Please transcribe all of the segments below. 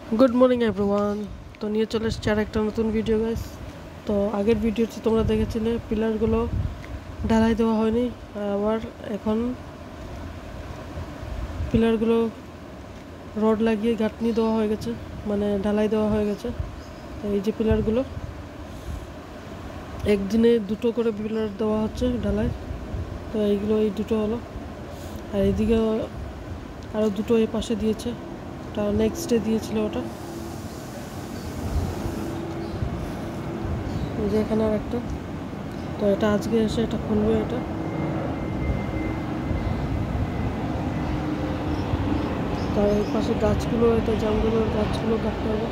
Good morning everyone. तो নিয়ে চলে এসেছি আর একটা নতুন ভিডিও গাইস। তো আগের ভিডিওতে তোমরা দেখেছিলে পিলারগুলো ঢালাই দেওয়া হয়নি, আবার এখন পিলারগুলো রড লাগিয়ে গাঁথনি দেওয়া হয়ে গেছে, মানে ঢালাই দেওয়া হয়ে গেছে। তো এই যে পিলারগুলো একদিনে দুটো করে পিলার দেওয়া হচ্ছে ঢালাই। তো এইগুলো এই দুটো হলো, আর এইদিকে আরও দুটো এই পাশে দিয়েছে, ওটা নেক্সট ডে দিয়েছিল ওটা। এই যে এখানে আর একটা, তো এটা আজকে এসে এটা খুলবে এটা। তার এই পাশে গাছগুলো, এটা জামগুলোর গাছগুলো কাটতে হবে।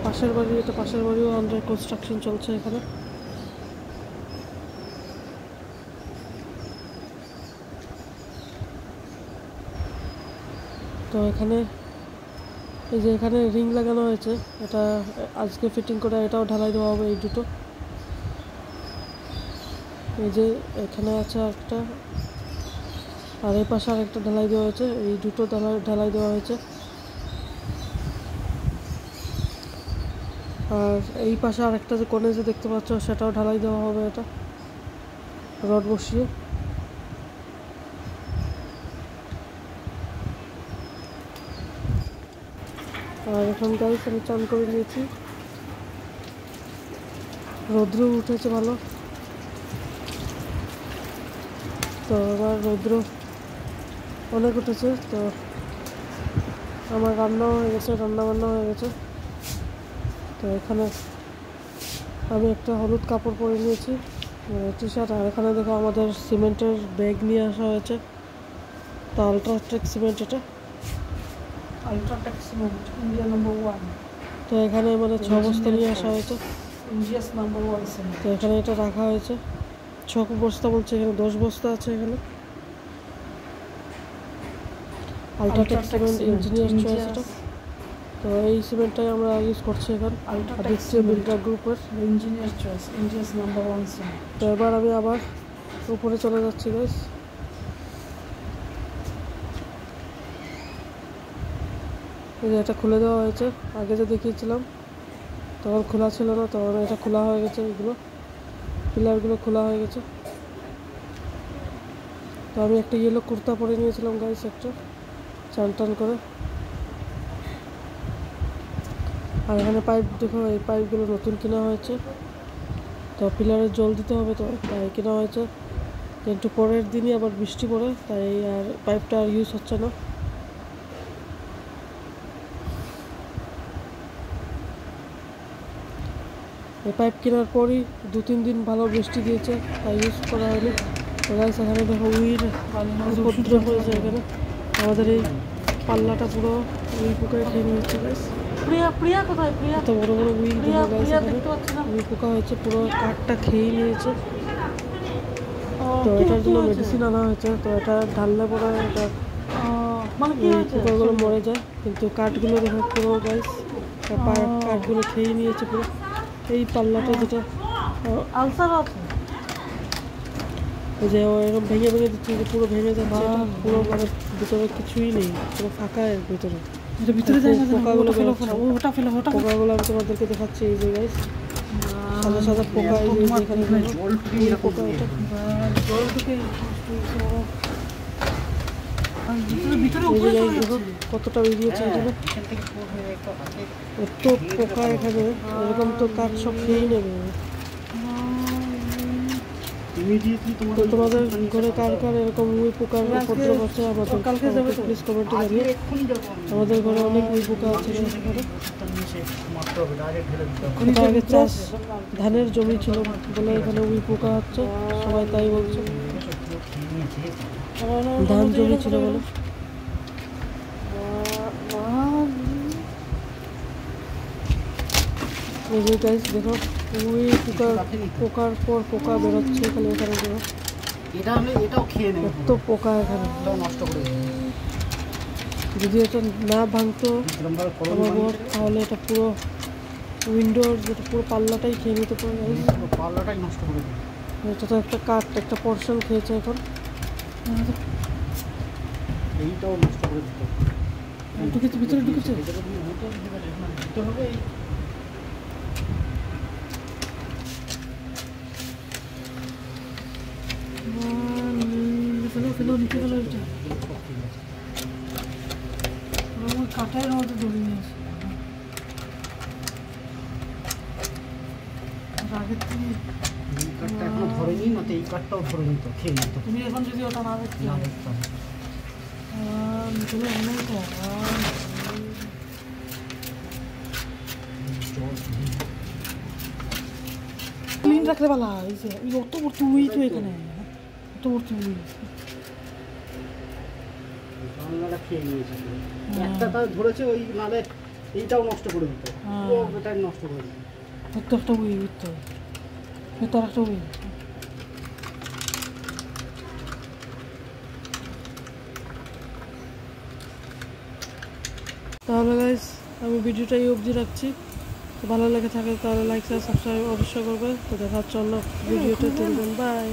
পাশের বাড়ি, এটা পাশের বাড়িও আন্ডার কনস্ট্রাকশন চলছে এখানে। তো এখানে এই যে এখানে রিং লাগানো হয়েছে, এটা আজকে ফিটিং করে এটাও ঢালাই দেওয়া হবে এই দুটো। এই যে এখানে আছে একটা, আর এই পাশে আরেকটা ঢালাই দেওয়া হয়েছে, এই দুটো ঢালাই দেওয়া হয়েছে। আর এই পাশে আরেকটা যে কোণে যে দেখতে পাচ্ছ সেটাও ঢালাই দেওয়া হবে, এটা রড বসিয়ে। আর এখন গাইস আমি চান করে নিয়েছি, রৌদ্র উঠেছে ভালো। তো আমার রৌদ্র অনেক উঠেছে, তো আমার রান্নাও হয়ে গেছে, রান্নাবান্না হয়ে গেছে। তো এখানে আমি একটা হলুদ কাপড় পরে নিয়েছি, টি শার্ট। আর এখানে দেখো আমাদের সিমেন্টের ব্যাগ নিয়ে আসা হয়েছে, তো আলট্রাটেক সিমেন্ট, এটা আলট্রাটেক সিমেন্ট ইন্ডিয়া নাম্বার 1। তো এখানে মানে 6 বস্তা নিয়ে আসা হয়েছে, ইন্ডিয়াস নাম্বার 1 সিমেন্ট। তো এখানে এটা রাখা হয়েছে 6 বস্তা, বলছে এখানে 10 বস্তা আছে এখানে। আলট্রাটেক সিমেন্ট ইঞ্জিনিয়ার চয়েস এটা। তো এই সিমেন্টটাই আমরা ইউজ করছি এখন, আদিত্য বিল্ডার গ্রুপের engineer choice India's number 1 cement. তো এবার আমি আবার উপরে চলে যাচ্ছি গাইস। এই যে এটা খুলে দেওয়া হয়েছে, আগে যে দেখিয়েছিলাম তখন খোলা ছিল না, তখন এটা খোলা হয়ে গেছে, এগুলো পিলারগুলো খোলা হয়ে গেছে। তো আমি একটা ইয়েলো কুর্তা পরে নিয়েছিলাম গাইস, একটা চান টান করে। আর এখানে পাইপ দেখো, এই পাইপগুলো নতুন কেনা হয়েছে, তো পিলারে জল দিতে হবে, তো তাই কেনা হয়েছে। কিন্তু পরের দিনই আবার বৃষ্টি পড়ে, তাই আর পাইপটা আর ইউজ হচ্ছে না। এই পাইপ কেনার পরই 2-3 দিন ভালো বৃষ্টি দিয়েছে, তাই ইউজ করা হয়নি। তো গাইস এখানে দেখো উইর উপদ্রব হয়েছে এখানে, আমাদের এই পাল্লাটা পুরো উই পোকায় খেয়ে নিয়েছে গাইস। প্রিয়া প্রিয়া কোথায়? প্রিয়া এত বড় বড় উই দেখো গাইস, এখানে উই পোকা হয়েছে, পুরো কাঠটা খেয়ে নিয়েছে। তো এটার জন্য মেডিসিন আনা হয়েছে, তো এটা ঢাললে পরে এটা মানে কি হয়েছে, পোকাগুলো মরে যায়। কিন্তু কাঠগুলো দেখো পুরো গাইস, কাঠগুলো খেয়ে নিয়েছে পুরো। এই পাল্লাটা যেটা আলসার আছে, ওই যে এরকম ভেঙে ভেঙে দিচ্ছে, যে পুরো ভেঙে যাচ্ছে, পুরো মানে ভিতরে কিছুই নেই, পুরো ফাঁকা এর ভিতরে। এটা ভিতরে যায় না, পোকাগুলো ফেলো ওটা ফেলো, ওটা পোকাগুলো আমি তোমাদেরকে দেখাচ্ছি। এই যে গাইস সাদা সাদা পোকা, এই যে এখানে পোকা, এটা জল থেকে ভিতরে কতটা বেরিয়েছে এখানে, এত পোকা এখানে, এরকম তো কাঠ সব খেয়েই নেবে। তো তোমাদের ঘরে কার কার এরকম উই পোকার উপদ্রব আছে আমাদের প্লিজ কমেন্টে জানিয়ে। আমাদের ঘরে অনেক উই পোকা আছে এখানে। এটা আগে চাষ ধানের জমি ছিল বলে এখানে উই পোকা হচ্ছে, সবাই তাই বলছে, ধান জমি ছিল বলে। এই যে গাইস দেখো উই পোকার পর পোকা বেরোচ্ছে এখানে, এখানে দেখো এত পোকা এখানে। যদি এটা না ভাঙতো আমার বর, তাহলে এটা পুরো উইন্ডোর যেটা পুরো পাল্লাটাই খেয়ে নিতে পারে, পাল্লাটাই নষ্ট করে দিই। এটা তো একটা কাঠ, একটা পোর্শন খেয়েছে এখন, এইটাও নষ্ট করে দিতে। ঢুকেছে, ভিতরে ঢুকেছে। ফেলো ফেলো, নিচে ফেলো এটা। আমার কাটার মধ্যে ধরে নিয়েছে আগের থেকে। কাঠটা এখনো ধরেনি, না তো এই কাঠটাও ধরে নিত, খেয়ে নিত। তুমি এখন যদি ওটা না দেখতে না দেখতাম। তুমি মনে হতো ক্লিন রাখলে ভালো। এই যে এই অত ভর্তি উই তো এখানে, অত ভর্তি উই। জানলাটা খেয়ে নিয়েছে। একটা তার ধরেছে, ওই নালে এইটাও নষ্ট করে দিত, এটাই নষ্ট করে দিত। তো একটা উই, তো তার একটা উই। তাহলে গাইস আমি ভিডিওটা এই অবধি রাখছি। তো ভালো লেগে থাকে তাহলে লাইক সাবস্ক্রাইব অবশ্যই করবে। তো দেখা হচ্ছে অন্য ভিডিওতে। বাই।